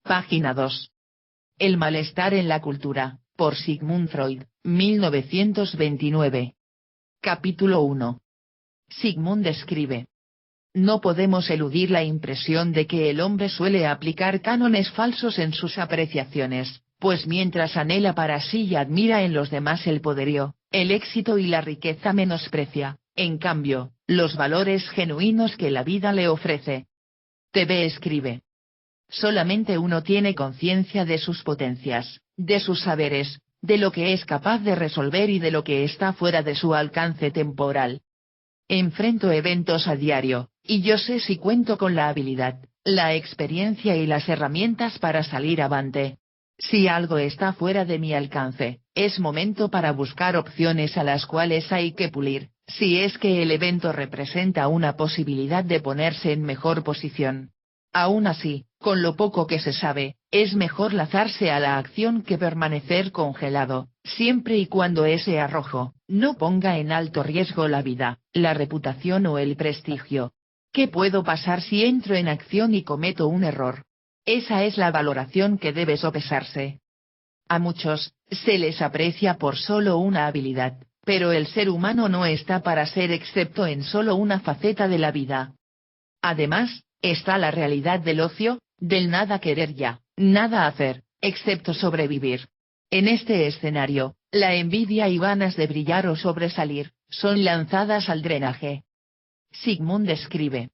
Página 2. El malestar en la cultura, por Sigmund Freud, 1929. Capítulo 1. Sigmund escribe. No podemos eludir la impresión de que el hombre suele aplicar cánones falsos en sus apreciaciones, pues mientras anhela para sí y admira en los demás el poderío, el éxito y la riqueza menosprecia, en cambio, los valores genuinos que la vida le ofrece. TV escribe. Solamente uno tiene conciencia de sus potencias, de sus saberes, de lo que es capaz de resolver y de lo que está fuera de su alcance temporal. Enfrento eventos a diario, y yo sé si cuento con la habilidad, la experiencia y las herramientas para salir avante. Si algo está fuera de mi alcance, es momento para buscar opciones a las cuales hay que pulir, si es que el evento representa una posibilidad de ponerse en mejor posición. Aún así, con lo poco que se sabe, es mejor lanzarse a la acción que permanecer congelado, siempre y cuando ese arrojo no ponga en alto riesgo la vida, la reputación o el prestigio. ¿Qué puedo pasar si entro en acción y cometo un error? Esa es la valoración que debe sopesarse. A muchos, se les aprecia por solo una habilidad, pero el ser humano no está para ser excepto en solo una faceta de la vida. Además, está la realidad del ocio, del nada querer ya, nada hacer, excepto sobrevivir. En este escenario, la envidia y ganas de brillar o sobresalir, son lanzadas al drenaje. Sigmund escribe.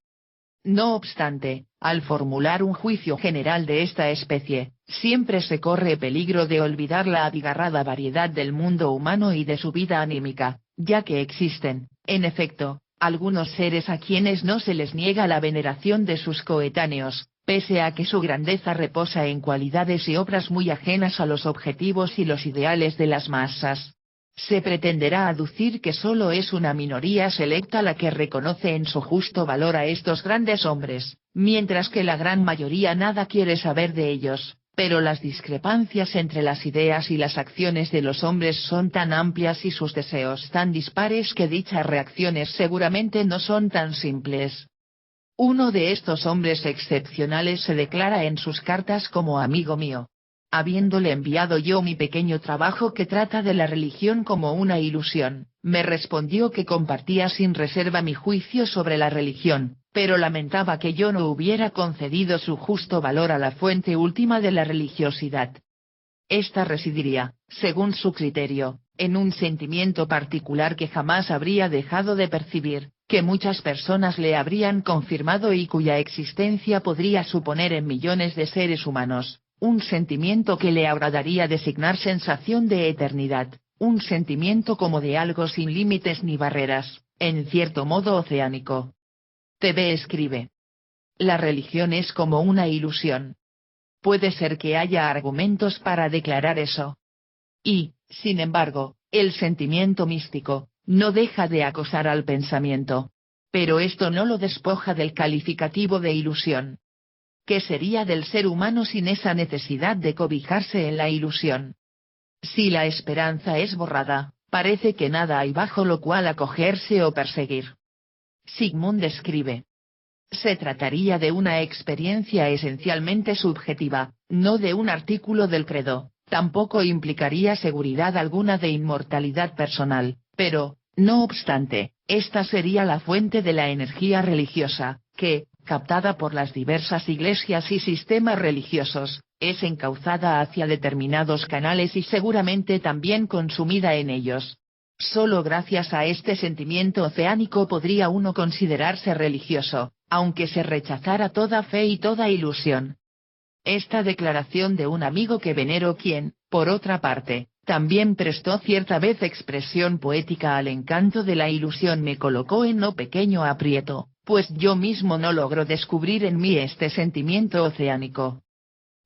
No obstante, al formular un juicio general de esta especie, siempre se corre peligro de olvidar la abigarrada variedad del mundo humano y de su vida anímica, ya que existen, en efecto, algunos seres a quienes no se les niega la veneración de sus coetáneos, pese a que su grandeza reposa en cualidades y obras muy ajenas a los objetivos y los ideales de las masas. Se pretenderá aducir que solo es una minoría selecta la que reconoce en su justo valor a estos grandes hombres, mientras que la gran mayoría nada quiere saber de ellos, pero las discrepancias entre las ideas y las acciones de los hombres son tan amplias y sus deseos tan dispares que dichas reacciones seguramente no son tan simples. Uno de estos hombres excepcionales se declara en sus cartas como amigo mío. Habiéndole enviado yo mi pequeño trabajo que trata de la religión como una ilusión, me respondió que compartía sin reserva mi juicio sobre la religión, pero lamentaba que yo no hubiera concedido su justo valor a la fuente última de la religiosidad. Esta residiría, según su criterio, en un sentimiento particular que jamás habría dejado de percibir, que muchas personas le habrían confirmado y cuya existencia podría suponer en millones de seres humanos. Un sentimiento que le agradaría designar sensación de eternidad, un sentimiento como de algo sin límites ni barreras, en cierto modo oceánico. TV escribe. La religión es como una ilusión. Puede ser que haya argumentos para declarar eso. Y, sin embargo, el sentimiento místico, no deja de acosar al pensamiento. Pero esto no lo despoja del calificativo de ilusión. ¿Qué sería del ser humano sin esa necesidad de cobijarse en la ilusión? Si la esperanza es borrada, parece que nada hay bajo lo cual acogerse o perseguir. Sigmund escribe. Se trataría de una experiencia esencialmente subjetiva, no de un artículo del credo, tampoco implicaría seguridad alguna de inmortalidad personal, pero, no obstante, esta sería la fuente de la energía religiosa, que, captada por las diversas iglesias y sistemas religiosos, es encauzada hacia determinados canales y seguramente también consumida en ellos. Solo gracias a este sentimiento oceánico podría uno considerarse religioso, aunque se rechazara toda fe y toda ilusión. Esta declaración de un amigo que venero quien, por otra parte, también prestó cierta vez expresión poética al encanto de la ilusión me colocó en no pequeño aprieto, pues yo mismo no logro descubrir en mí este sentimiento oceánico.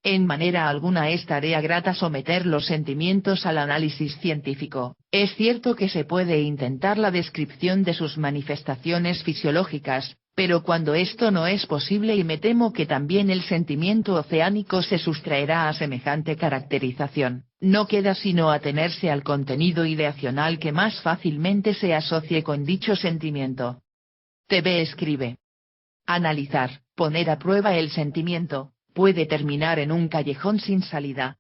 En manera alguna es tarea grata someter los sentimientos al análisis científico, es cierto que se puede intentar la descripción de sus manifestaciones fisiológicas, pero cuando esto no es posible y me temo que también el sentimiento oceánico se sustraerá a semejante caracterización, no queda sino atenerse al contenido ideacional que más fácilmente se asocie con dicho sentimiento. TV escribe. Analizar, poner a prueba el sentimiento, puede terminar en un callejón sin salida.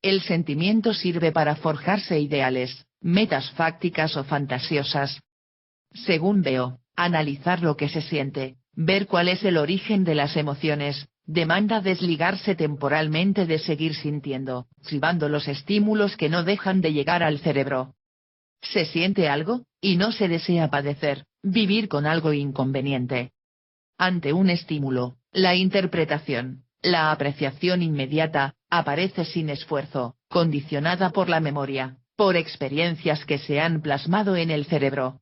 El sentimiento sirve para forjarse ideales, metas fácticas o fantasiosas. Según veo, analizar lo que se siente, ver cuál es el origen de las emociones, demanda desligarse temporalmente de seguir sintiendo, privando los estímulos que no dejan de llegar al cerebro. Se siente algo, y no se desea padecer, vivir con algo inconveniente. Ante un estímulo, la interpretación, la apreciación inmediata, aparece sin esfuerzo, condicionada por la memoria, por experiencias que se han plasmado en el cerebro.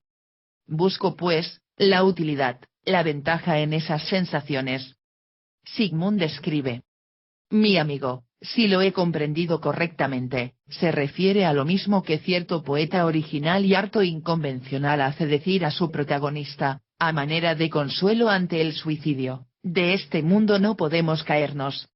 Busco pues, la utilidad, la ventaja en esas sensaciones. Sigmund escribe. Mi amigo, si lo he comprendido correctamente, se refiere a lo mismo que cierto poeta original y harto inconvencional hace decir a su protagonista, a manera de consuelo ante el suicidio: de este mundo no podemos caernos.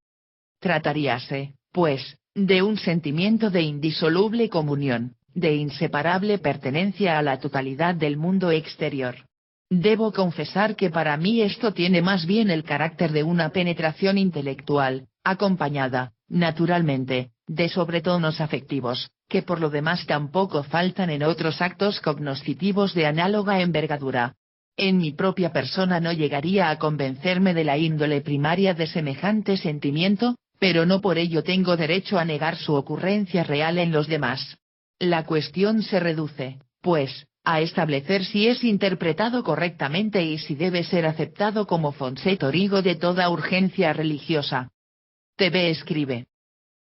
Trataríase, pues, de un sentimiento de indisoluble comunión, de inseparable pertenencia a la totalidad del mundo exterior. Debo confesar que para mí esto tiene más bien el carácter de una penetración intelectual, acompañada, naturalmente, de sobretonos afectivos, que por lo demás tampoco faltan en otros actos cognoscitivos de análoga envergadura. En mi propia persona no llegaría a convencerme de la índole primaria de semejante sentimiento, pero no por ello tengo derecho a negar su ocurrencia real en los demás. La cuestión se reduce, pues, a establecer si es interpretado correctamente y si debe ser aceptado como fonte torigo de toda urgencia religiosa. TV escribe.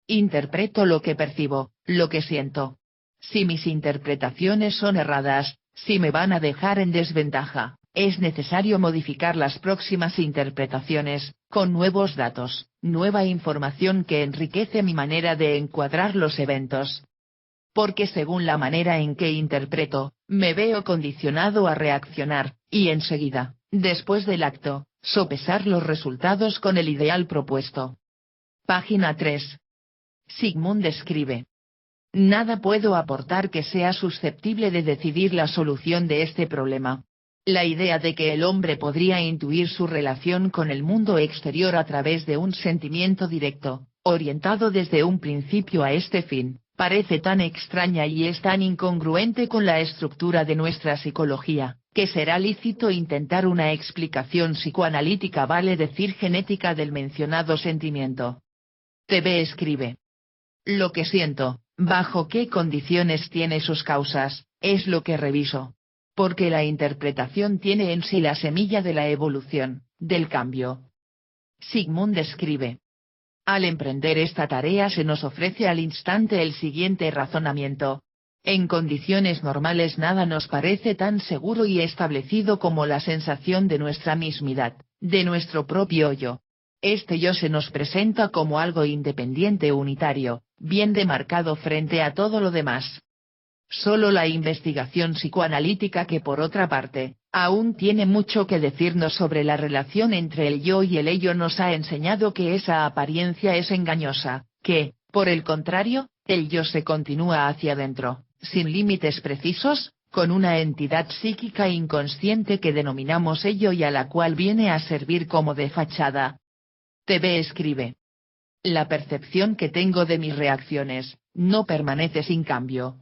Interpreto lo que percibo, lo que siento. Si mis interpretaciones son erradas, si me van a dejar en desventaja, es necesario modificar las próximas interpretaciones, con nuevos datos, nueva información que enriquece mi manera de encuadrar los eventos. Porque según la manera en que interpreto, me veo condicionado a reaccionar, y enseguida, después del acto, sopesar los resultados con el ideal propuesto. Página 3. Sigmund escribe. Nada puedo aportar que sea susceptible de decidir la solución de este problema. La idea de que el hombre podría intuir su relación con el mundo exterior a través de un sentimiento directo, orientado desde un principio a este fin, parece tan extraña y es tan incongruente con la estructura de nuestra psicología, que será lícito intentar una explicación psicoanalítica, vale decir genética, del mencionado sentimiento. TV escribe. Lo que siento, bajo qué condiciones tiene sus causas, es lo que reviso. Porque la interpretación tiene en sí la semilla de la evolución, del cambio. Sigmund escribe. Al emprender esta tarea se nos ofrece al instante el siguiente razonamiento. En condiciones normales nada nos parece tan seguro y establecido como la sensación de nuestra mismidad, de nuestro propio yo. Este yo se nos presenta como algo independiente, unitario, bien demarcado frente a todo lo demás. Solo la investigación psicoanalítica, que por otra parte, aún tiene mucho que decirnos sobre la relación entre el yo y el ello, nos ha enseñado que esa apariencia es engañosa, que, por el contrario, el yo se continúa hacia adentro, sin límites precisos, con una entidad psíquica inconsciente que denominamos ello y a la cual viene a servir como de fachada. TV escribe. La percepción que tengo de mis reacciones, no permanece sin cambio.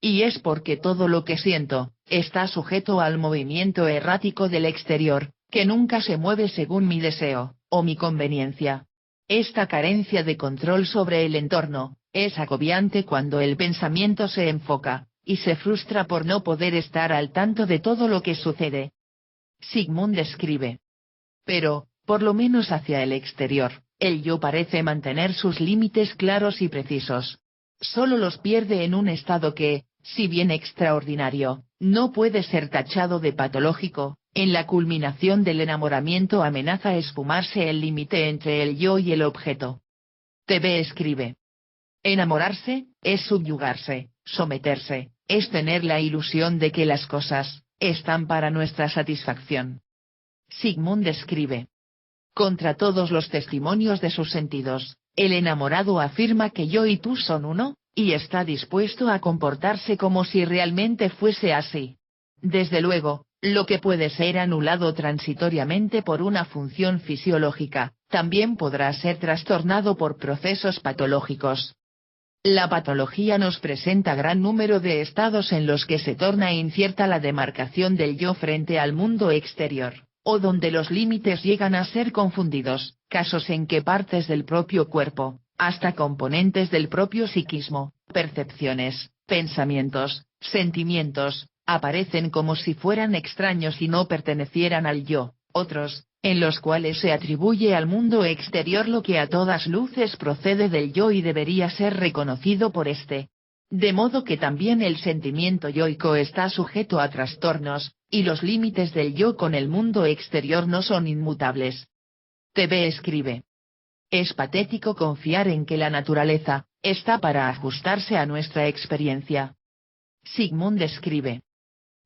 Y es porque todo lo que siento, está sujeto al movimiento errático del exterior, que nunca se mueve según mi deseo, o mi conveniencia. Esta carencia de control sobre el entorno, es agobiante cuando el pensamiento se enfoca, y se frustra por no poder estar al tanto de todo lo que sucede. Sigmund escribe. Pero, por lo menos hacia el exterior, el yo parece mantener sus límites claros y precisos. Solo los pierde en un estado que, si bien extraordinario, no puede ser tachado de patológico. En la culminación del enamoramiento amenaza esfumarse el límite entre el yo y el objeto. TV escribe. Enamorarse, es subyugarse, someterse, es tener la ilusión de que las cosas, están para nuestra satisfacción. Sigmund escribe. Contra todos los testimonios de sus sentidos, el enamorado afirma que yo y tú son uno, y está dispuesto a comportarse como si realmente fuese así. Desde luego, lo que puede ser anulado transitoriamente por una función fisiológica, también podrá ser trastornado por procesos patológicos. La patología nos presenta gran número de estados en los que se torna incierta la demarcación del yo frente al mundo exterior, o donde los límites llegan a ser confundidos, casos en que partes del propio cuerpo, hasta componentes del propio psiquismo, percepciones, pensamientos, sentimientos, aparecen como si fueran extraños y no pertenecieran al yo, otros, en los cuales se atribuye al mundo exterior lo que a todas luces procede del yo y debería ser reconocido por éste. De modo que también el sentimiento yoico está sujeto a trastornos, y los límites del yo con el mundo exterior no son inmutables. TV escribe. Es patético confiar en que la naturaleza está para ajustarse a nuestra experiencia. Sigmund escribe.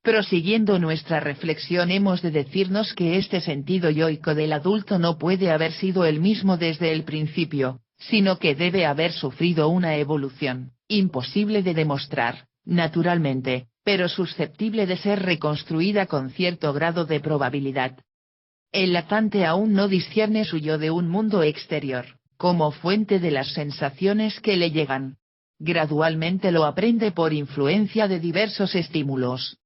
Prosiguiendo nuestra reflexión hemos de decirnos que este sentido yoico del adulto no puede haber sido el mismo desde el principio, sino que debe haber sufrido una evolución, imposible de demostrar, naturalmente, pero susceptible de ser reconstruida con cierto grado de probabilidad. El latente aún no discierne su yo de un mundo exterior, como fuente de las sensaciones que le llegan. Gradualmente lo aprende por influencia de diversos estímulos.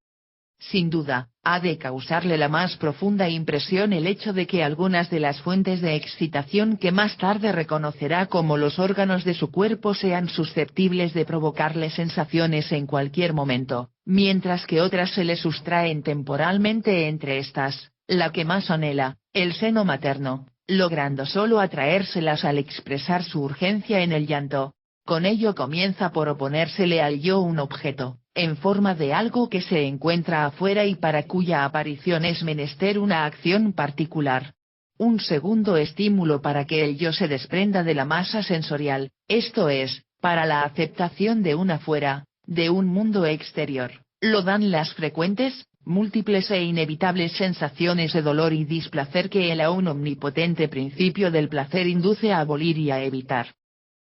Sin duda, ha de causarle la más profunda impresión el hecho de que algunas de las fuentes de excitación que más tarde reconocerá como los órganos de su cuerpo sean susceptibles de provocarle sensaciones en cualquier momento, mientras que otras se le sustraen temporalmente, entre estas, la que más anhela, el seno materno, logrando solo atraérselas al expresar su urgencia en el llanto. Con ello comienza por oponérsele al yo un objeto, en forma de algo que se encuentra afuera y para cuya aparición es menester una acción particular. Un segundo estímulo para que el yo se desprenda de la masa sensorial, esto es, para la aceptación de un afuera, de un mundo exterior, lo dan las frecuentes, múltiples e inevitables sensaciones de dolor y displacer que el aún omnipotente principio del placer induce a abolir y a evitar.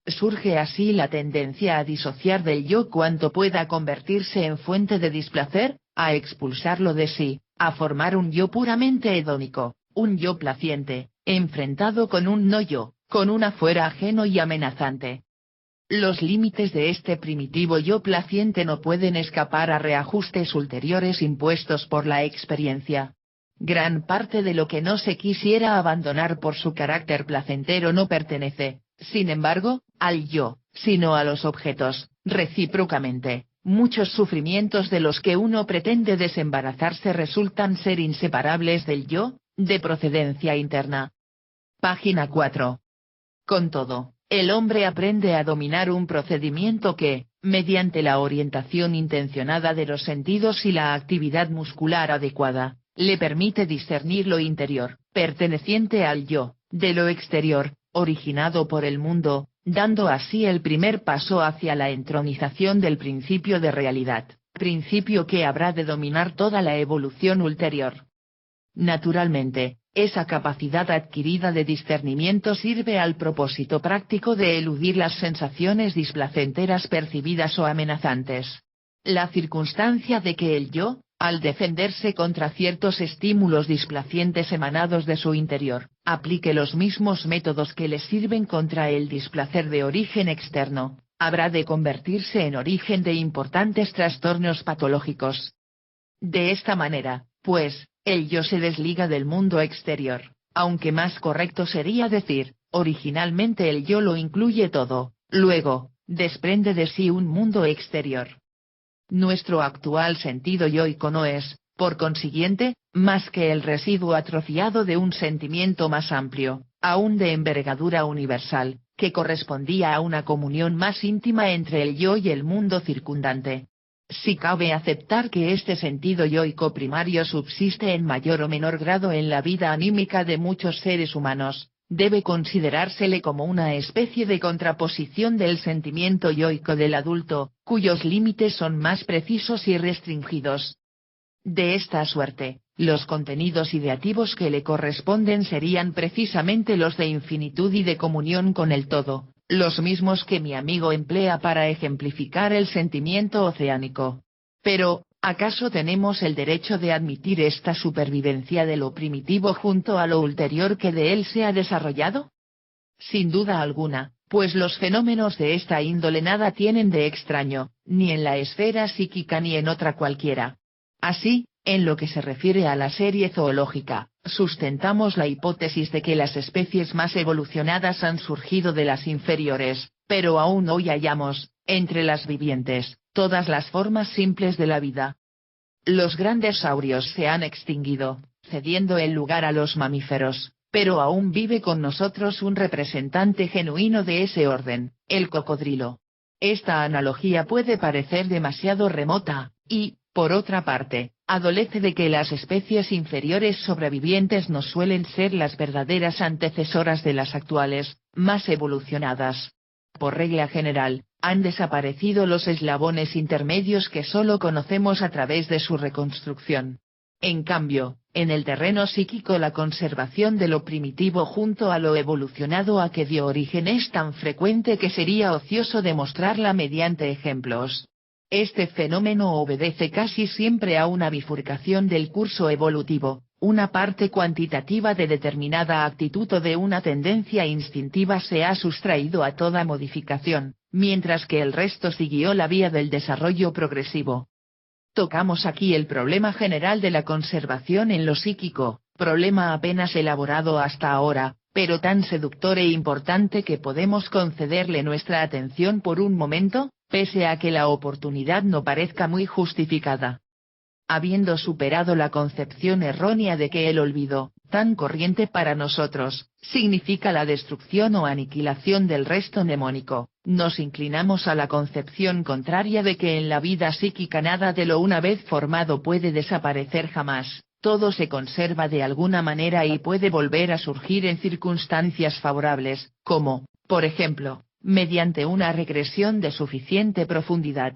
Surge así la tendencia a disociar del yo cuanto pueda convertirse en fuente de displacer, a expulsarlo de sí, a formar un yo puramente hedónico, un yo placiente, enfrentado con un no yo, con un afuera ajeno y amenazante. Los límites de este primitivo yo placiente no pueden escapar a reajustes ulteriores impuestos por la experiencia. Gran parte de lo que no se quisiera abandonar por su carácter placentero no pertenece, sin embargo, al yo, sino a los objetos, recíprocamente. Muchos sufrimientos de los que uno pretende desembarazarse resultan ser inseparables del yo, de procedencia interna. Página 4. Con todo, el hombre aprende a dominar un procedimiento que, mediante la orientación intencionada de los sentidos y la actividad muscular adecuada, le permite discernir lo interior, perteneciente al yo, de lo exterior, originado por el mundo, dando así el primer paso hacia la entronización del principio de realidad, principio que habrá de dominar toda la evolución ulterior. Naturalmente, esa capacidad adquirida de discernimiento sirve al propósito práctico de eludir las sensaciones displacenteras percibidas o amenazantes. La circunstancia de que el yo, al defenderse contra ciertos estímulos displacientes emanados de su interior, aplique los mismos métodos que le sirven contra el displacer de origen externo, habrá de convertirse en origen de importantes trastornos patológicos. De esta manera, pues, el yo se desliga del mundo exterior, aunque más correcto sería decir, originalmente el yo lo incluye todo, luego, desprende de sí un mundo exterior. Nuestro actual sentido yoico no es, por consiguiente, más que el residuo atrofiado de un sentimiento más amplio, aún de envergadura universal, que correspondía a una comunión más íntima entre el yo y el mundo circundante. Si cabe aceptar que este sentido yoico primario subsiste en mayor o menor grado en la vida anímica de muchos seres humanos, debe considerársele como una especie de contraposición del sentimiento yoico del adulto, cuyos límites son más precisos y restringidos. De esta suerte, los contenidos ideativos que le corresponden serían precisamente los de infinitud y de comunión con el todo, los mismos que mi amigo emplea para ejemplificar el sentimiento oceánico. Pero, ¿Acaso tenemos el derecho de admitir esta supervivencia de lo primitivo junto a lo ulterior que de él se ha desarrollado? Sin duda alguna, pues los fenómenos de esta índole nada tienen de extraño, ni en la esfera psíquica ni en otra cualquiera. Así, en lo que se refiere a la serie zoológica, sustentamos la hipótesis de que las especies más evolucionadas han surgido de las inferiores, pero aún hoy hallamos, entre las vivientes, todas las formas simples de la vida. Los grandes saurios se han extinguido, cediendo el lugar a los mamíferos, pero aún vive con nosotros un representante genuino de ese orden, el cocodrilo. Esta analogía puede parecer demasiado remota, y, por otra parte, adolece de que las especies inferiores sobrevivientes no suelen ser las verdaderas antecesoras de las actuales, más evolucionadas. Por regla general, han desaparecido los eslabones intermedios que solo conocemos a través de su reconstrucción. En cambio, en el terreno psíquico la conservación de lo primitivo junto a lo evolucionado a que dio origen es tan frecuente que sería ocioso demostrarla mediante ejemplos. Este fenómeno obedece casi siempre a una bifurcación del curso evolutivo, una parte cuantitativa de determinada actitud o de una tendencia instintiva se ha sustraído a toda modificación, mientras que el resto siguió la vía del desarrollo progresivo. Tocamos aquí el problema general de la conservación en lo psíquico, problema apenas elaborado hasta ahora, pero tan seductor e importante que podemos concederle nuestra atención por un momento, pese a que la oportunidad no parezca muy justificada. Habiendo superado la concepción errónea de que el olvido, tan corriente para nosotros, significa la destrucción o aniquilación del resto mnemónico, nos inclinamos a la concepción contraria de que en la vida psíquica nada de lo una vez formado puede desaparecer jamás, todo se conserva de alguna manera y puede volver a surgir en circunstancias favorables, como, por ejemplo, mediante una regresión de suficiente profundidad.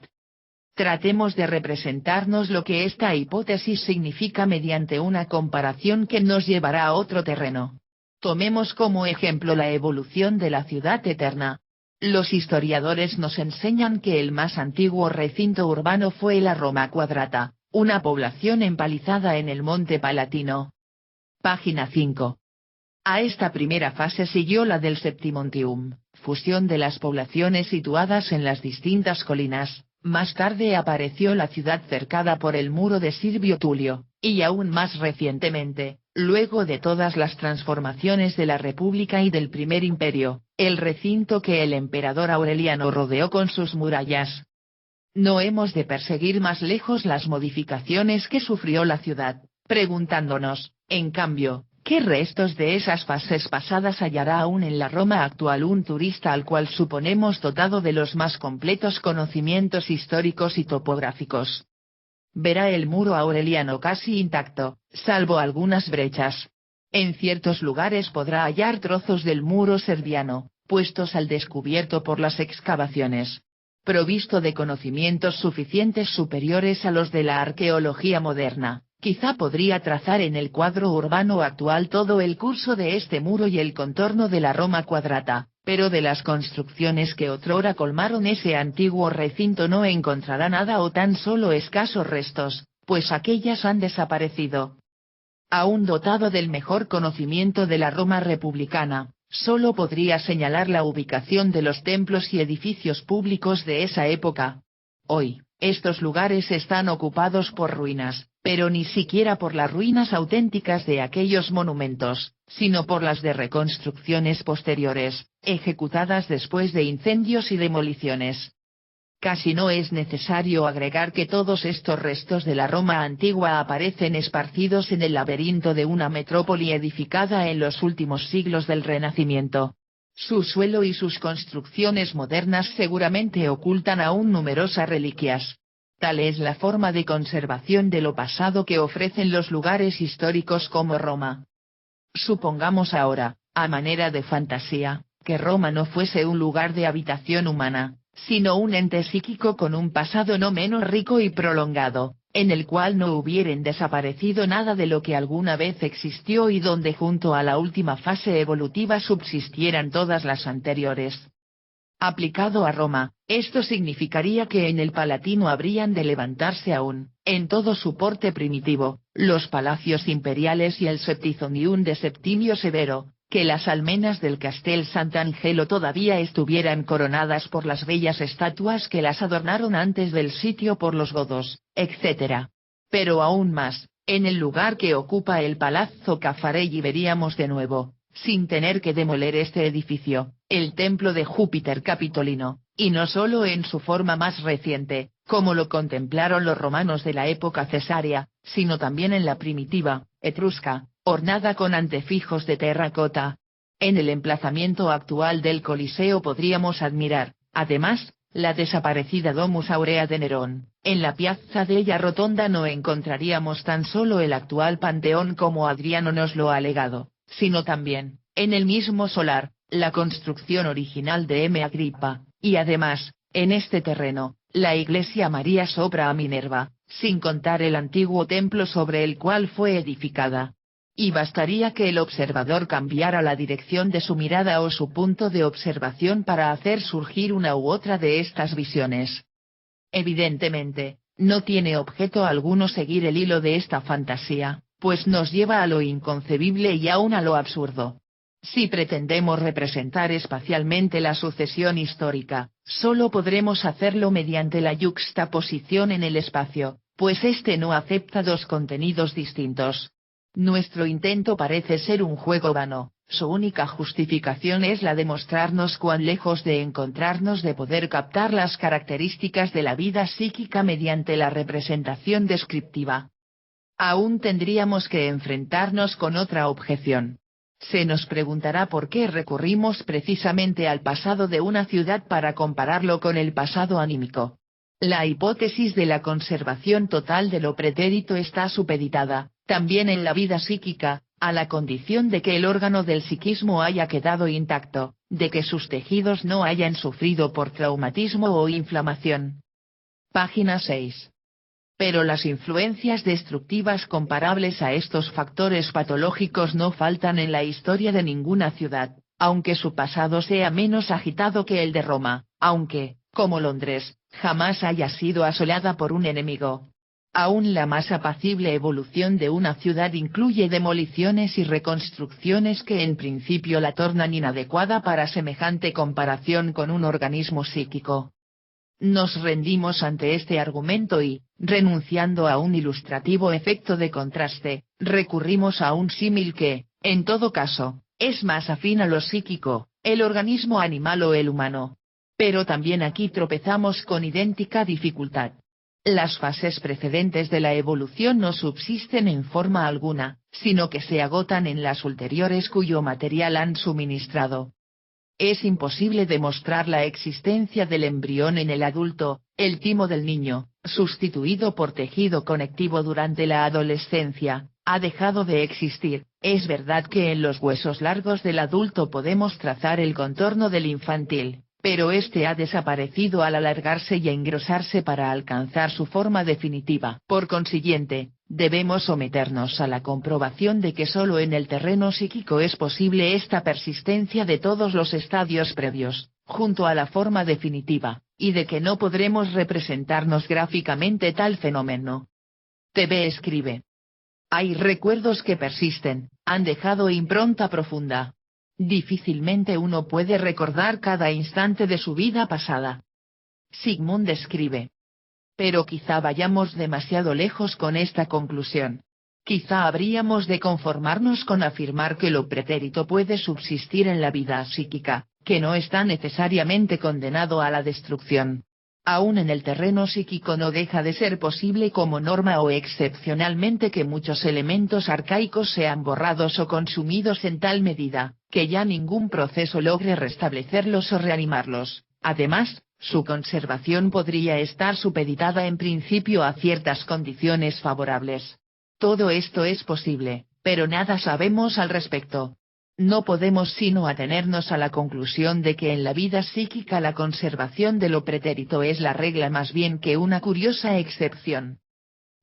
Tratemos de representarnos lo que esta hipótesis significa mediante una comparación que nos llevará a otro terreno. Tomemos como ejemplo la evolución de la ciudad eterna. Los historiadores nos enseñan que el más antiguo recinto urbano fue la Roma Quadrata, una población empalizada en el Monte Palatino. Página 5. A esta primera fase siguió la del Septimontium, fusión de las poblaciones situadas en las distintas colinas. Más tarde apareció la ciudad cercada por el muro de Servio Tulio, y aún más recientemente, luego de todas las transformaciones de la República y del Primer Imperio, el recinto que el emperador Aureliano rodeó con sus murallas. No hemos de perseguir más lejos las modificaciones que sufrió la ciudad, preguntándonos, en cambio, ¿qué restos de esas fases pasadas hallará aún en la Roma actual un turista al cual suponemos dotado de los más completos conocimientos históricos y topográficos? Verá el muro aureliano casi intacto, salvo algunas brechas. En ciertos lugares podrá hallar trozos del muro serviano, puestos al descubierto por las excavaciones. Provisto de conocimientos suficientes superiores a los de la arqueología moderna, quizá podría trazar en el cuadro urbano actual todo el curso de este muro y el contorno de la Roma Quadrata, pero de las construcciones que otrora colmaron ese antiguo recinto no encontrará nada o tan solo escasos restos, pues aquellas han desaparecido. Aún dotado del mejor conocimiento de la Roma republicana, solo podría señalar la ubicación de los templos y edificios públicos de esa época. Hoy, estos lugares están ocupados por ruinas, pero ni siquiera por las ruinas auténticas de aquellos monumentos, sino por las de reconstrucciones posteriores, ejecutadas después de incendios y demoliciones. Casi no es necesario agregar que todos estos restos de la Roma antigua aparecen esparcidos en el laberinto de una metrópoli edificada en los últimos siglos del Renacimiento. Su suelo y sus construcciones modernas seguramente ocultan aún numerosas reliquias. Tal es la forma de conservación de lo pasado que ofrecen los lugares históricos como Roma. Supongamos ahora, a manera de fantasía, que Roma no fuese un lugar de habitación humana, sino un ente psíquico con un pasado no menos rico y prolongado, en el cual no hubieran desaparecido nada de lo que alguna vez existió y donde junto a la última fase evolutiva subsistieran todas las anteriores. Aplicado a Roma, esto significaría que en el Palatino habrían de levantarse aún, en todo su porte primitivo, los palacios imperiales y el Septizonium de Septimio Severo, que las almenas del Castel Sant'Angelo todavía estuvieran coronadas por las bellas estatuas que las adornaron antes del sitio por los godos, etc. Pero aún más, en el lugar que ocupa el Palazzo Caffarelli veríamos de nuevo, sin tener que demoler este edificio, el templo de Júpiter Capitolino, y no solo en su forma más reciente, como lo contemplaron los romanos de la época cesárea, sino también en la primitiva, etrusca, ornada con antefijos de terracota. En el emplazamiento actual del Coliseo podríamos admirar, además, la desaparecida Domus Aurea de Nerón. En la Piazza della Rotonda no encontraríamos tan solo el actual Panteón como Adriano nos lo ha legado, sino también, en el mismo solar, la construcción original de M. Agrippa, y además, en este terreno, la iglesia María sopra a Minerva, sin contar el antiguo templo sobre el cual fue edificada. Y bastaría que el observador cambiara la dirección de su mirada o su punto de observación para hacer surgir una u otra de estas visiones. Evidentemente, no tiene objeto alguno seguir el hilo de esta fantasía, pues nos lleva a lo inconcebible y aún a lo absurdo. Si pretendemos representar espacialmente la sucesión histórica, solo podremos hacerlo mediante la yuxtaposición en el espacio, pues éste no acepta dos contenidos distintos. Nuestro intento parece ser un juego vano, su única justificación es la de mostrarnos cuán lejos de encontrarnos de poder captar las características de la vida psíquica mediante la representación descriptiva. Aún tendríamos que enfrentarnos con otra objeción. Se nos preguntará por qué recurrimos precisamente al pasado de una ciudad para compararlo con el pasado anímico. La hipótesis de la conservación total de lo pretérito está supeditada, también en la vida psíquica, a la condición de que el órgano del psiquismo haya quedado intacto, de que sus tejidos no hayan sufrido por traumatismo o inflamación. Página 6. Pero las influencias destructivas comparables a estos factores patológicos no faltan en la historia de ninguna ciudad, aunque su pasado sea menos agitado que el de Roma, aunque, como Londres, jamás haya sido asolada por un enemigo. Aún la más apacible evolución de una ciudad incluye demoliciones y reconstrucciones que en principio la tornan inadecuada para semejante comparación con un organismo psíquico. Nos rendimos ante este argumento y, renunciando a un ilustrativo efecto de contraste, recurrimos a un símil que, en todo caso, es más afín a lo psíquico, el organismo animal o el humano. Pero también aquí tropezamos con idéntica dificultad. Las fases precedentes de la evolución no subsisten en forma alguna, sino que se agotan en las ulteriores cuyo material han suministrado. Es imposible demostrar la existencia del embrión en el adulto, el timo del niño, sustituido por tejido conectivo durante la adolescencia, ha dejado de existir. Es verdad que en los huesos largos del adulto podemos trazar el contorno del infantil, pero este ha desaparecido al alargarse y engrosarse para alcanzar su forma definitiva. Por consiguiente, debemos someternos a la comprobación de que solo en el terreno psíquico es posible esta persistencia de todos los estadios previos, junto a la forma definitiva, y de que no podremos representarnos gráficamente tal fenómeno. TV escribe. Hay recuerdos que persisten, han dejado impronta profunda. Difícilmente uno puede recordar cada instante de su vida pasada. Sigmund escribe. Pero quizá vayamos demasiado lejos con esta conclusión. Quizá habríamos de conformarnos con afirmar que lo pretérito puede subsistir en la vida psíquica, que no está necesariamente condenado a la destrucción. Aún en el terreno psíquico no deja de ser posible como norma o excepcionalmente que muchos elementos arcaicos sean borrados o consumidos en tal medida, que ya ningún proceso logre restablecerlos o reanimarlos. Además, su conservación podría estar supeditada en principio a ciertas condiciones favorables. Todo esto es posible, pero nada sabemos al respecto. No podemos sino atenernos a la conclusión de que en la vida psíquica la conservación de lo pretérito es la regla más bien que una curiosa excepción.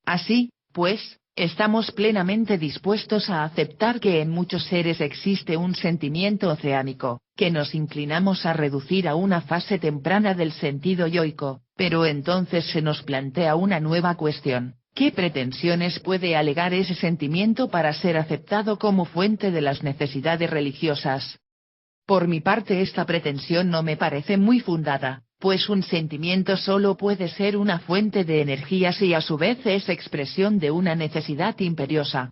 Así, pues, Estamos plenamente dispuestos a aceptar que en muchos seres existe un sentimiento oceánico, que nos inclinamos a reducir a una fase temprana del sentido yoico, pero entonces se nos plantea una nueva cuestión: ¿qué pretensiones puede alegar ese sentimiento para ser aceptado como fuente de las necesidades religiosas? Por mi parte, esta pretensión no me parece muy fundada, pues un sentimiento solo puede ser una fuente de energías y a su vez es expresión de una necesidad imperiosa.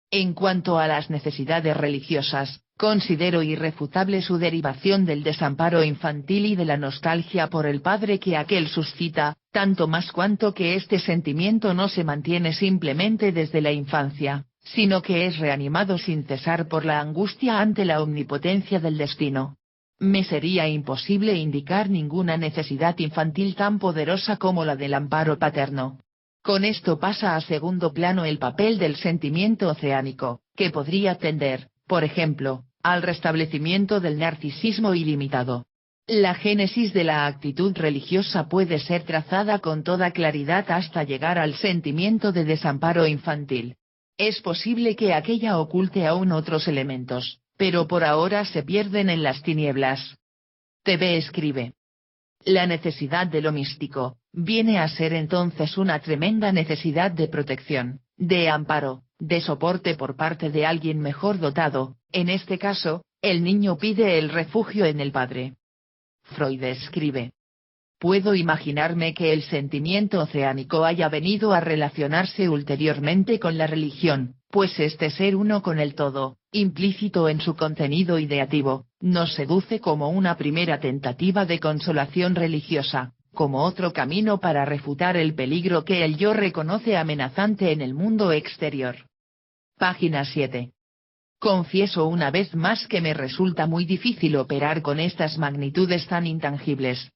En cuanto a las necesidades religiosas, considero irrefutable su derivación del desamparo infantil y de la nostalgia por el padre que aquel suscita, tanto más cuanto que este sentimiento no se mantiene simplemente desde la infancia, sino que es reanimado sin cesar por la angustia ante la omnipotencia del destino. Me sería imposible indicar ninguna necesidad infantil tan poderosa como la del amparo paterno. Con esto pasa a segundo plano el papel del sentimiento oceánico, que podría tender, por ejemplo, al restablecimiento del narcisismo ilimitado. La génesis de la actitud religiosa puede ser trazada con toda claridad hasta llegar al sentimiento de desamparo infantil. Es posible que aquella oculte aún otros elementos, pero por ahora se pierden en las tinieblas. TV escribe: la necesidad de lo místico, viene a ser entonces una tremenda necesidad de protección, de amparo, de soporte por parte de alguien mejor dotado. En este caso, el niño pide el refugio en el padre. Freud escribe: puedo imaginarme que el sentimiento oceánico haya venido a relacionarse ulteriormente con la religión, pues este ser uno con el todo, implícito en su contenido ideativo, nos seduce como una primera tentativa de consolación religiosa, como otro camino para refutar el peligro que el yo reconoce amenazante en el mundo exterior. Página 7. Confieso una vez más que me resulta muy difícil operar con estas magnitudes tan intangibles.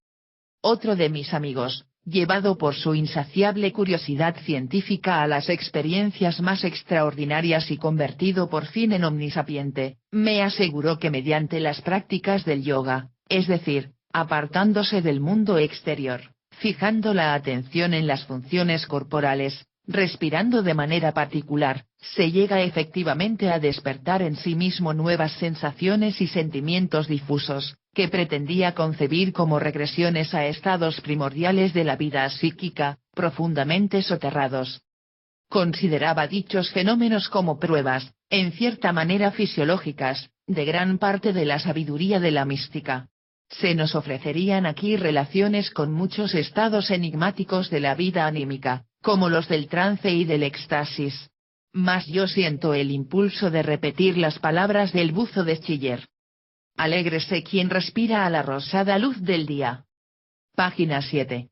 Otro de mis amigos, llevado por su insaciable curiosidad científica a las experiencias más extraordinarias y convertido por fin en omnisapiente, me aseguró que mediante las prácticas del yoga, es decir, apartándose del mundo exterior, fijando la atención en las funciones corporales, respirando de manera particular, se llega efectivamente a despertar en sí mismo nuevas sensaciones y sentimientos difusos, que pretendía concebir como regresiones a estados primordiales de la vida psíquica, profundamente soterrados. Consideraba dichos fenómenos como pruebas, en cierta manera fisiológicas, de gran parte de la sabiduría de la mística. Se nos ofrecerían aquí relaciones con muchos estados enigmáticos de la vida anímica, como los del trance y del éxtasis. Mas yo siento el impulso de repetir las palabras del buzo de Schiller: alégrese quien respira a la rosada luz del día. Página 7.